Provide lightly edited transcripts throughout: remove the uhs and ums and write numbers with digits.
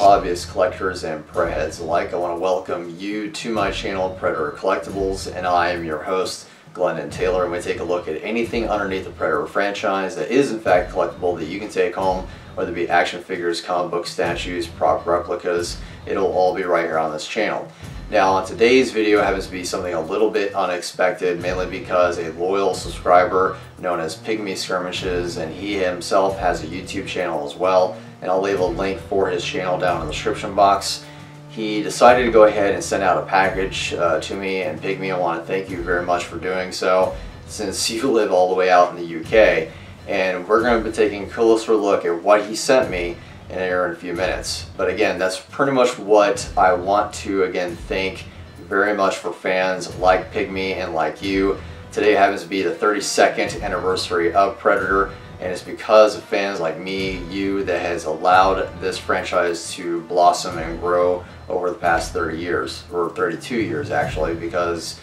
hobbyist collectors and Predator heads alike. I want to welcome you to my channel, Predator Collectibles, and I am your host, Glendon Taylor. I'm going to take a look at anything underneath the Predator franchise that is in fact collectible that you can take home, whether it be action figures, comic book statues, prop replicas. It'll all be right here on this channel. Now, on today's video happens to be something a little bit unexpected, mainly because a loyal subscriber known as Pygmi Skirmishes, and he himself has a YouTube channel as well, and I'll leave a link for his channel down in the description box. He decided to go ahead and send out a package to me, and Pygmi, I want to thank you very much for doing so, since you live all the way out in the UK, and we're going to be taking a closer look at what he sent me in here in a few minutes. But again, that's pretty much what I want to thank very much for fans like Pygmi and like you. Today happens to be the 32nd anniversary of Predator, and it's because of fans like me, you, that has allowed this franchise to blossom and grow over the past 30 years, or 32 years actually, because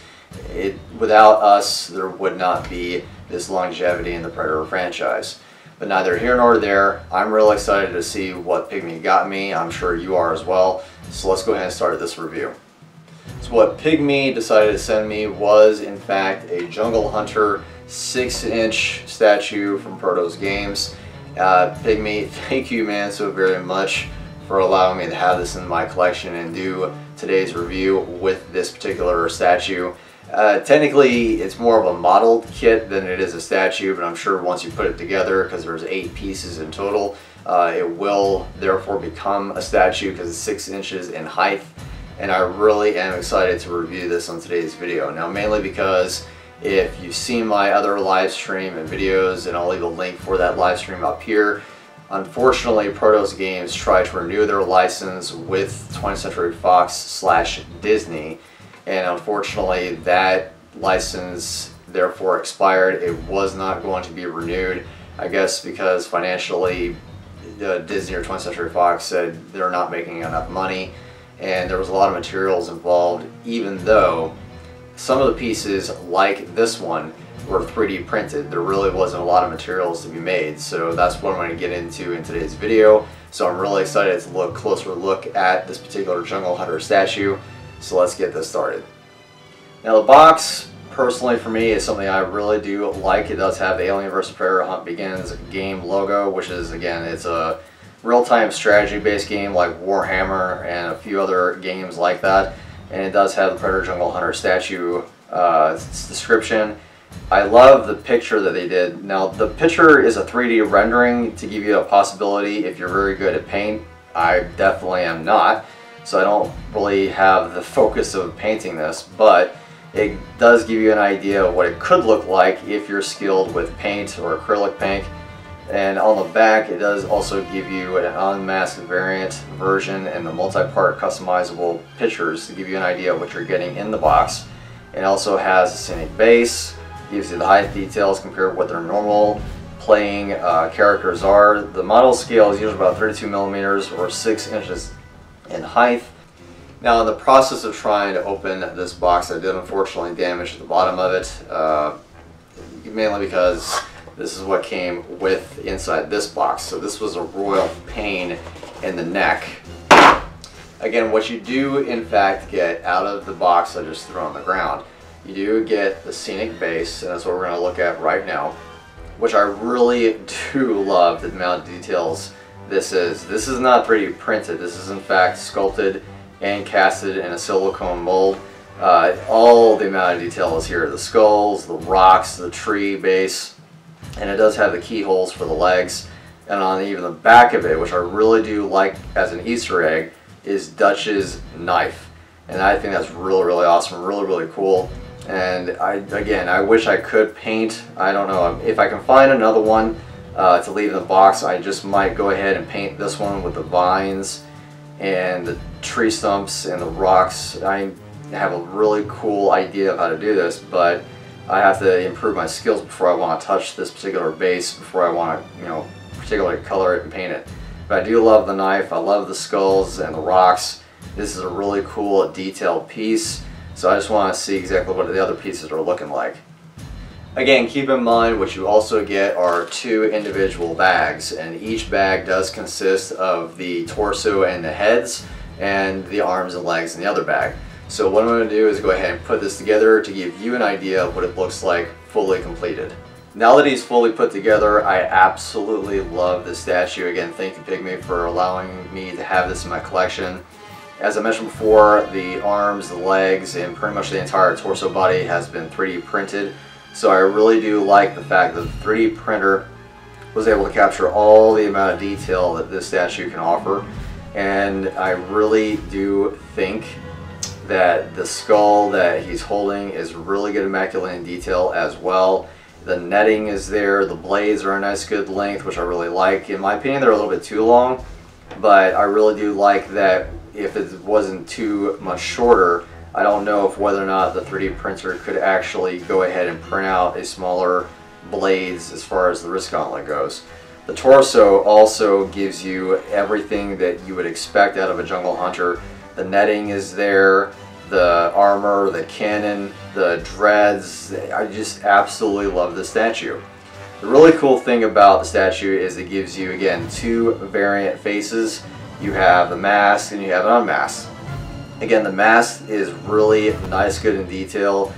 without us there would not be this longevity in the Predator franchise. But neither here nor there. I'm real excited to see what Pygmi got me. I'm sure you are as well. So let's go ahead and start this review. So what Pygmi decided to send me was in fact a Jungle Hunter 6-inch statue from Prodos Games. Pygmi, thank you man so very much for allowing me to have this in my collection and do today's review with this particular statue. Technically it's more of a modeled kit than it is a statue, but I'm sure once you put it together, because there's 8 pieces in total, it will therefore become a statue because it's 6 inches in height, and I really am excited to review this on today's video. Now mainly because if you've seen my other live stream and videos, and I'll leave a link for that live stream up here, unfortunately Prodos Games tried to renew their license with 20th Century Fox / Disney, and unfortunately that license therefore expired. It was not going to be renewed, I guess because financially Disney or 20th Century Fox said they're not making enough money, and there was a lot of materials involved, even though some of the pieces like this one were 3D printed. There really wasn't a lot of materials to be made, so that's what I'm going to get into in today's video. So I'm really excited to look closer look at this particular Jungle Hunter statue. So let's get this started. Now the box, personally for me, is something I really do like. It does have the Alien vs. Predator Hunt Begins game logo, which is, again, it's a real-time strategy-based game like Warhammer and a few other games like that. And it does have the Predator Jungle Hunter statue description. I love the picture that they did. Now the picture is a 3D rendering to give you a possibility if you're very good at paint. I definitely am not, so I don't really have the focus of painting this, but it does give you an idea of what it could look like if you're skilled with paint or acrylic paint. And on the back it does also give you an unmasked variant version and the multi-part customizable pictures to give you an idea of what you're getting in the box. It also has a scenic base, gives you the height details compared to what their normal playing characters are. The model scale is usually about 32 millimeters or 6 inches in height. Now in the process of trying to open this box, I did unfortunately damage the bottom of it, mainly because this is what came with inside this box. So this was a royal pain in the neck. Again, what you do in fact get out of the box I just threw on the ground, you do get the scenic base, and that's what we're going to look at right now, which I really do love the amount of details this is. This is not 3D printed. This is in fact sculpted and casted in a silicone mold. All the amount of detail is here. The skulls, the rocks, the tree base, and it does have the keyholes for the legs. And on even the back of it, which I really do like as an Easter egg, is Dutch's knife. And I think that's really, really awesome, really, really cool. And I wish I could paint. I don't know if I can find another one to leave in the box. I just might go ahead and paint this one with the vines and the tree stumps and the rocks. I have a really cool idea of how to do this, but I have to improve my skills before I want to touch this particular base, before I want to, particularly color it and paint it. But I do love the knife. I love the skulls and the rocks. This is a really cool detailed piece, so I just want to see exactly what the other pieces are looking like. Again, keep in mind what you also get are 2 individual bags, and each bag does consist of the torso and the heads, and the arms and legs in the other bag. So what I'm going to do is go ahead and put this together to give you an idea of what it looks like fully completed. Now that he's fully put together, I absolutely love this statue. Again, thank you Pygmi for allowing me to have this in my collection. As I mentioned before, the arms, the legs, and pretty much the entire torso body has been 3D printed. So I really do like the fact that the 3D printer was able to capture all the amount of detail that this statue can offer. And I really do think that the skull that he's holding is really good, immaculate in detail as well. The netting is there, the blades are a nice good length, which I really like. In my opinion, they're a little bit too long, but I really do like that if it wasn't too much shorter. I don't know if whether or not the 3D printer could actually go ahead and print out a smaller blades as far as the wrist gauntlet goes. The torso also gives you everything that you would expect out of a jungle hunter. The netting is there, the armor, the cannon, the dreads. I just absolutely love the statue. The really cool thing about the statue is it gives you, again, 2 variant faces. You have the mask and you have an unmasked. Again, the mask is really nice, good in detail,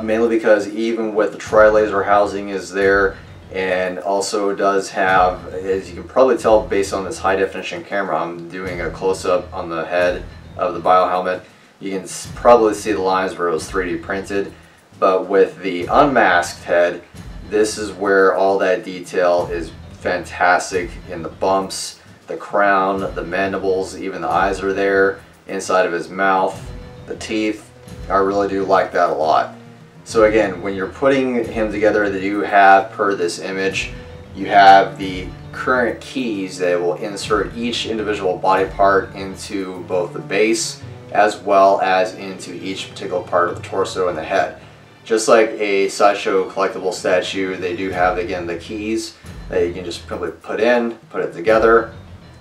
mainly because even with the tri-laser housing is there, and also does have, as you can probably tell based on this high definition camera, I'm doing a close-up on the head of the bio helmet. You can probably see the lines where it was 3D printed, but with the unmasked head, this is where all that detail is fantastic in the bumps, the crown, the mandibles, even the eyes are there, inside of his mouth, the teeth. I really do like that a lot. So again, when you're putting him together, that you have, per this image, you have the current keys that will insert each individual body part into both the base as well as into each particular part of the torso and the head. Just like a Sideshow collectible statue, they do have, again, the keys that you can just simply put in, put it together,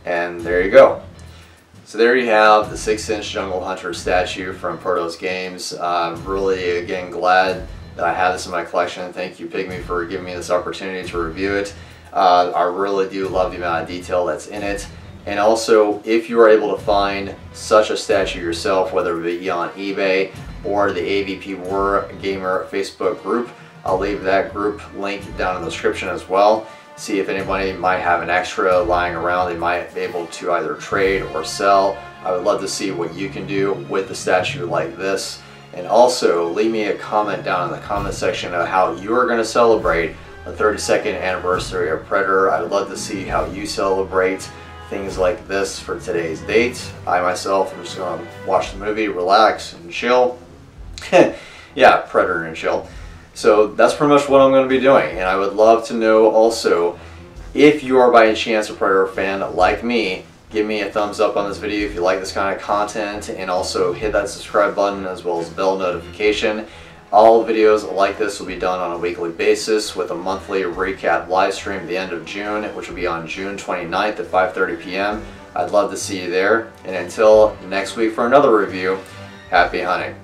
and there you go. So there you have the 6-inch Jungle Hunter statue from Prodos Games. I'm really, again, glad that I have this in my collection. Thank you Pygmi for giving me this opportunity to review it. I really do love the amount of detail that's in it. And also, if you are able to find such a statue yourself, whether it be on eBay or the AVP War Gamer Facebook group, I'll leave that group link down in the description as well. See if anybody might have an extra lying around they might be able to either trade or sell. I would love to see what you can do with a statue like this. And also, leave me a comment down in the comment section of how you are going to celebrate the 32nd anniversary of Predator. I'd love to see how you celebrate things like this for today's date. I myself am just going to watch the movie, relax, and chill. Yeah, Predator and chill. So that's pretty much what I'm going to be doing. And I would love to know also, if you are by any chance a Predator fan like me, give me a thumbs up on this video if you like this kind of content, and also hit that subscribe button as well as bell notification. All videos like this will be done on a weekly basis with a monthly recap live stream at the end of June, which will be on June 29th at 5:30 p.m. I'd love to see you there. And until next week for another review, happy hunting.